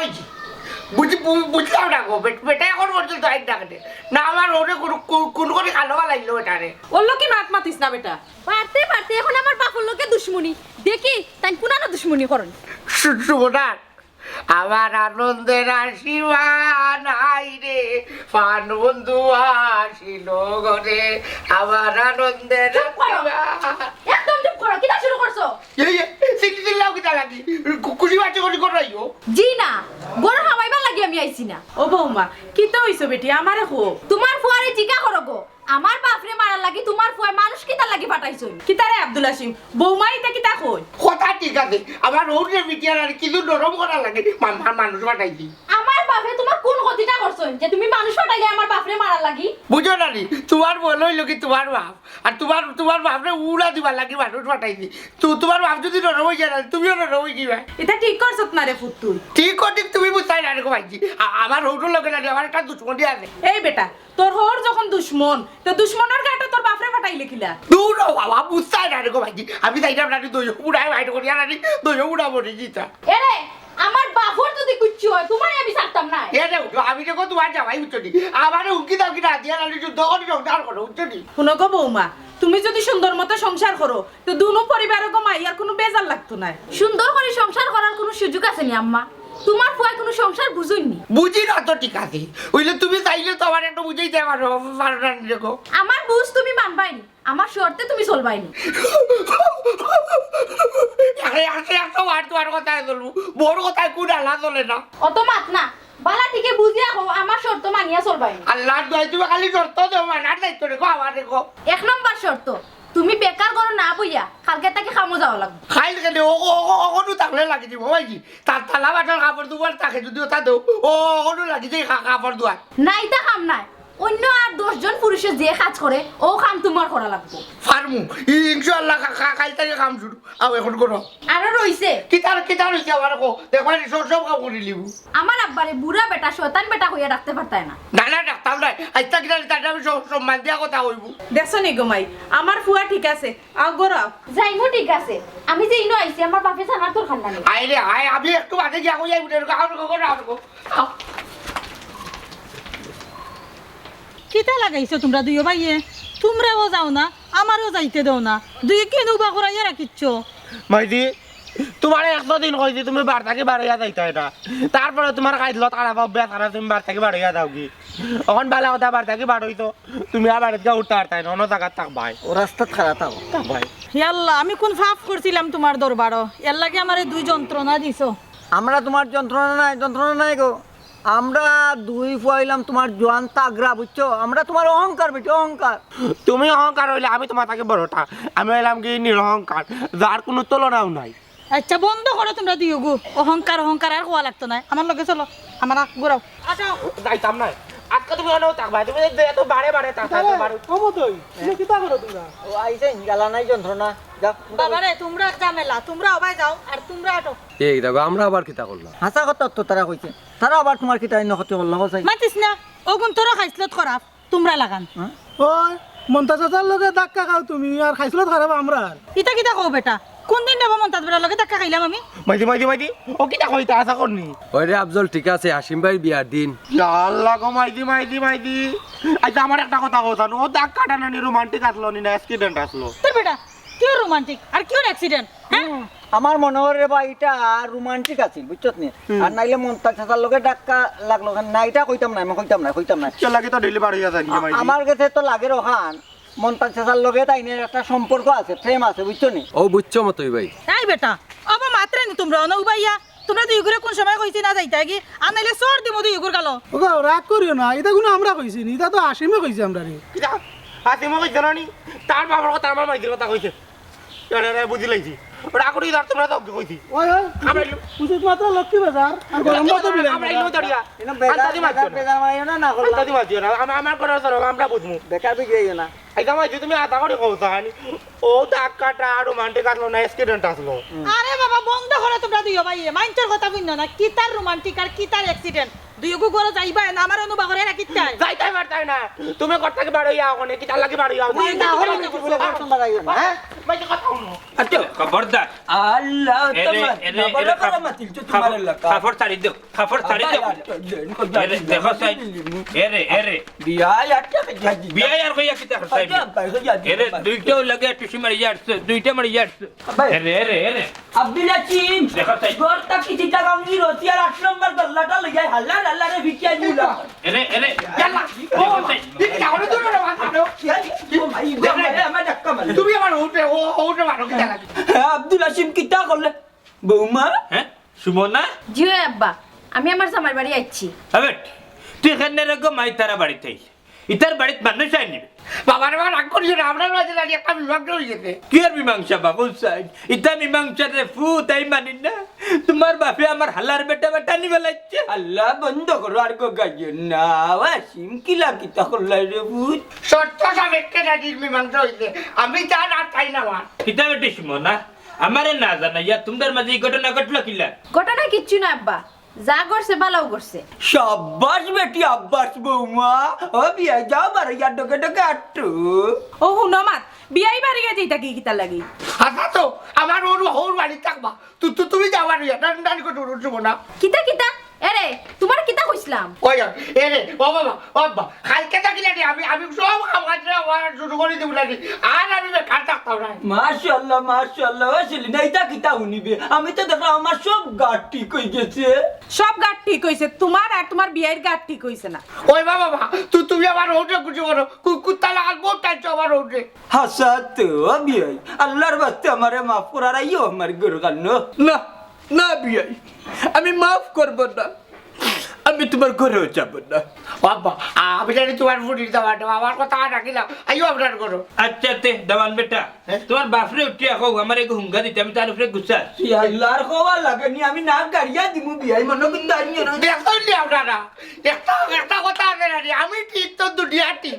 হয়েছি বুঝলাম না গো বেটা এখন পর্যন্ত আইন ডাকে না আমার ওরে কোন করে কালো লাগলো এটারে ওর লোকে নাক মাতিস না বেটা পারতে পারতে এখন আমার বাপর লোকে দুশ্মনী দেখি তাই পুনানো দুশ্মনী করেন শোনার আমার আনন্দের আসিবা নাই রে পান বন্ধু আসিল ঘরে আমার আনন্দের একদম চুপ করো কিটা শুরু করছো খুশি বাচ্চা করে করাইও জি না গরু হামাইবার লাগি আমি আইছি না ও বৌমা কি তো হইছো বেটি আমারে হো তোমার ফুয়ারে জিকা করো গো আমার বাপরে মারার লাগি তোমার ফুয়া মানুষ কিতা লাগি পাঠাইছো কিতারে আব্দুল হাশিম বৌমা এটা কিতা কই কথা ঠিক আছে আমার ওরে বিটিয়ার আর কিছু নরম করা লাগে মানুষ পাঠাইছি আমার বাপরে তোমার কোন ক্ষতিটা করছো যে তুমি মানুষ পাঠাইলে আমার বাপরে মারার লাগি বুঝো না নি তোমার বল হইল কি তোমার বাপ আর তোমার বাপরে উড়া দিবার লাগি মানুষ পাঠাইছি তোমার বাপ যদি নরম হয়ে যায় তুমিও নরম হয়ে যাবে এটা ঠিক করছত না রে ফুট তুই ঠিক ঠিক তুমি বুঝাই না রেখো ভাইজি আমার হোটেল লোকে না আমার একটা দুশ্মনী আছে এই বেটা তোর হোর যখন দুশ্মন তো দুশ্মনের গাটা তোর বাপরে ফাটাইলে কিলা দূর বাবা বুঝাই না রেখো ভাইজি আমি চাইলাম না দই উড়াই বাইট করিয়া না দই উড়াবো রে জিতা এরে আমার বাপর যদি কুচ্চু হয় তোমারই আমি ছাড়তাম না এরে আমি দেখো তোমার জামাই উঠছি আমারে উকি দাও কিনা দিয়া না যুদ্ধ করি সংসার করো উঠছি শুনো গো বৌমা তুমি যদি সুন্দর মতো সংসার করো তো দুনো পরিবারে গো মাইয়ার কোনো বেজার লাগতো না সুন্দর করে সংসার করার কোনো সুযোগ আছে নি আম্মা তোমার ফুয়ায় কোনো সংসার বুঝুইনি বুঝি না তো ঠিক আছে ওইলে তুমি চাইলে তো আমার একটা বুঝাইতে পারো না দেখো আমার বুঝ তুমি মানবাইনি আমার শর্তে তুমি চলবাইনি আসে একটা আর তোমার কথায় চলবো বড় কথায় কোন আল্লাহ চলে না অত মাত না বালা থেকে বুঝিয়া হো আমার শর্ত মানিয়া চলবাইনি আল্লাহ দোয়াই তুমি খালি শর্ত দেও মানার দায়িত্ব রেখো আমার রেখো এক নম্বর শর্ত তুমি বেকার করো না বইয়া কালকে তাকে খামো যাওয়া লাগবে খাইল কেন অগনু থাকলে লাগি দিব ভাইজি তার থালা বাটার কাপড় দুবার তাকে যদি ওটা দেও অগনু লাগি যে কাপড় দুয়ার নাই তা খাম নাই অন্য আর 10 জন পুরুষে যে কাজ করে ও কাম তোমার করা লাগবে ফার্মু ইনশাআল্লাহ কাল থেকে কাম শুরু আও এখন করো আরো রইছে কিতার হইছে আমার কো দেখো সব কাম করে লিব আমার আব্বারে বুড়া বেটা শয়তান বেটা হইয়া রাখতে পারতায় না না ডাক্তার নাই আইতা কিনা তার আমি সম্মান দিয়া কথা হইব দেখছো নি গো মাই আমার ফুয়া ঠিক আছে আও গোরাও যাইমু ঠিক আছে আমি যে ইনো আইছি আমার বাপে জানার তোর খান্না নেই আইরে আই আমি একটু বাদে গিয়া কই যাইব রে কাউ কিতা লাগাইছো তোমরা দুইও ভাইয়ে তোমরাও যাও না আমারও যাইতে দাও না দুই কেন উবা করাইয়া রাখিচ্ছ মাইদি তোমার একদিন কইছি তুমি বার থেকে বাড়িয়া যাইতা এটা তারপরে তোমার কাইদলত খারাপ অভ্যাস আর তুমি বার থেকে বাড়িয়া যাও কি এখন ভালো কথা বার থেকে বার হইতো তুমি আর বাড়িতে উঠতে পারতাই না অন্য জায়গার থাক ভাই ও রাস্তা খারাপ থাকো ভাই আল্লাহ আমি কোন ফাফ করছিলাম তোমার দরবারও এর লাগে আমারে দুই যন্ত্রণা দিছো আমরা তোমার যন্ত্রণা নাই গো আমরা দুই ফুয়াইলাম তোমার জোয়ান তাগরা বুঝছো আমরা তোমার অহংকার বেটি অহংকার তুমি অহংকার হইলে আমি তোমার থেকে বড়টা আমি হইলাম কি নিরহংকার যার কোনো তুলনাও নাই আচ্ছা বন্ধ করো তোমরা দুইও গো অহংকার আর কোয়া লাগতো না আমার লগে চলো আমার গোরাও আচ্ছা যাইতাম না আজকে তুমি অনেক থাক ভাই তুমি এত বারে থাকতে পারো কমতই কিতা করো তোমরা ও আইছে জ্বালা নাই যন্ত্রণা যাও বাবারে তোমরা ঝামেলা তোমরা অবাই যাও আর তোমরা আটো এই দেখো আমরা আবার কিতা করলাম হাসা কথা তো তারা কইছে তারা আবার তোমার কিতা নখতি হল চাই মাতিস না ওগুন তোরা খাইছিলত খারাপ তোমরা লাগান ওই মন্তাজ চাচার লগে ধাক্কা খাও তুমি আর খাইছিল খারাপ আমরা ইতা কিতা কও বেটা কোন দিন নেব মন্তাজ বেটার লগে ধাক্কা খাইলাম আমি মাইদি ও কিটা কইতা আশা করনি ওই রে আফজল ঠিক আছে হাসিম ভাই বিয়ার দিন আল্লাহ গো মাইদি আচ্ছা আমার একটা কথা কথা ও দাগ কাটানো নি রোমান্টিক আসলো নি না অ্যাক্সিডেন্ট আসলো তোর বেটা কিও রোমান্টিক আর কিও অ্যাক্সিডেন্ট হ্যাঁ আমার মনে হয় রে ভাই এটা রোমান্টিক আছিল বুঝছত নি আর নাইলে মন্তাজ চাচার লগে ধাক্কা লাগলো না এটা কইতাম না আমি কইতাম না চল লাগে তো ডেলিভারি হইয়া যায় মাইদি আমার কাছে তো লাগে রহান মন্তাজ চাচার লগে তাইনের একটা সম্পর্ক আছে প্রেম আছে বুঝছো নি ও বুঝছো মতই ভাই এই বেটা অবা মাত্রে নি তোমরা অনুবাইয়া তোমরা দুই ঘুরে কোন সময় কইছি না যাইতা কি আনাইলে সর দিমু দুই ঘুর গালো ওগো রাগ করিও না এটা কোনো আমরা কইছি নি এটা তো আসিমে কইছি আমরা রে কিটা আসি মো কইছ নি তার বাবার কথা আমার মাইদির কথা কইছে আরে বুঝি লাইছি ওটা করি দার তোমরা তো কইছি ওই আমরা উচিত মাত্র লক্ষ্মী বাজার আর গরম মতো বিলে আমরা ইনো দড়িয়া এনা বেজার মাইও না করলা আন্তাদি মাঝিও না আমার কথা সর আমরা বুঝমু বেকার বিগড়াইও না আইতা মাঝি তুমি আতা করে কইছো হানি ও দাগ কাটা রোমান্টিক আসলো না অ্যাক্সিডেন্ট আসলো আরে বাবা বন্ধ করো তোমরা দুই ভাই মাইন্টার কথা কইন না কি তার রোমান্টিক আর কি তার অ্যাক্সিডেন্ট দুইগু করে যাইবা না আমার অনুভব করে রাখিত তাই যাইতে পারতাই না তুমি ঘর থেকে বাড়ি যাও ওখানে কি তার লাগে বাড়ি যাও না হলে কি বলে ঘর তোমরা যাইবে না হ্যাঁ বাইকে কথা শুনো আচ্ছা খবরদার আল্লাহ তোমার কাপড় ছাড়ি দাও কাপড় ছাড়ি দাও এরে দেখো সাই এরে বিয়া আটটা বিয়া আর কইয়া কিতা করছাই এরে দুইটাও লাগে টুসি মারি যাচ্ছে দুইটা মারি যাচ্ছে এরে আব্দুল হাকিম দেখো সাই ঘরটা কি চিটা গাঙ্গি রতি আর 8 নম্বর গল্লাটা লইয়া হাল্লা হাল্লা রে ভিকিয়া দিলা এরে ইয়াল্লা দেখো সাই কি কাউরে তো না মারো তুমি আমার উঠে মারো কি লাগে আব্দুল হাকিম কিতা করলে বৌমা হ্যাঁ সুমনা জিও আব্বা আমি আমার জামাই বাড়ি আইছি হবে তুই এখানে রাখো মাই তারা বাড়িতে ইতার বাড়িতে মানুষ আইনি বাবার বাবা রাগ করিস না আপনার মাঝে লাগে একটা বিভক্ত হয়ে গেছে কি আর মীমাংসা বাবু সাইড ইতা মীমাংসা রে ফু তাই মানি না তোমার বাপে আমার হালার বেটা বেটা নি বেলাচ্ছে আল্লাহ বন্ধ করো আর গো গাইও না ওয়াসিম কিলা কিতা করলে রে ভূত সত্য সাবেককে নাজির মীমাংসা হয়েছে আমি তা না তাই না আমার কিতা বেটি সুমনা আমারে না জানা ইয়া তোমাদের মাঝে এই ঘটনা ঘটলো কিলা ঘটনা কিচ্ছু না আব্বা যা করছে বালাও করছে শাবাশ বেটি আব্বাস বৌমা ও বিয়া যাও বারে ইয়া ডকে ডকে আট্টু ও হুনো মাত বিয়াই বাড়ি গিয়ে যাইতা কি কিতা লাগি হাসা তো আমার ওর বাড়ি থাকবা তুমি যাবার টান করে উঠবো না কিতা কিতা এরে তোমার কিতা কইছিলাম ওই এ রে ও বাবা ও বাবা কালকে থাকিলে আমি সব কাজ শুরু করে দেবো নাকি আর আমি বেকার থাকতাম না মাশাআল্লাহ ওয়াসিলি নাইতা কিতা শুনিবে আমি তো দেখো আমার সব গাট ঠিক হয়ে গেছে সব গাট ঠিক হইছে তোমার আর তোমার বিয়ের গাট ঠিক হইছে না ওই বাবা তুমি আমার হোটে কিছু করো কুত্তা লাগাল বহুত টাইছো আমার হোটে হাসাত বিয়াই আল্লাহর বাস্তে আমারে মাফ করার আইও আমার গরু কান্ন না না বিয়াই আমি মাফ করব না আমি তোমার ঘরেও যাব না বাবা আমি জানি তোমার ফুটির দাওয়াটা আমার কথা রাখিলাম আইও আপনার করো আচ্ছা তে দেওয়ান বেটা তোমার বাপরে উঠে আখো আমার এক হুঙ্গা দিতে আমি তার উপরে গুছা আল্লাহর খোয়া লাগেনি আমি না গাড়িয়া দিমু বিয়াই মনে কিন্তু আনি না দেখুন আপনারা একটা কথা আছে নাকি আমি ঠিক তো দুটিয়া ঠিক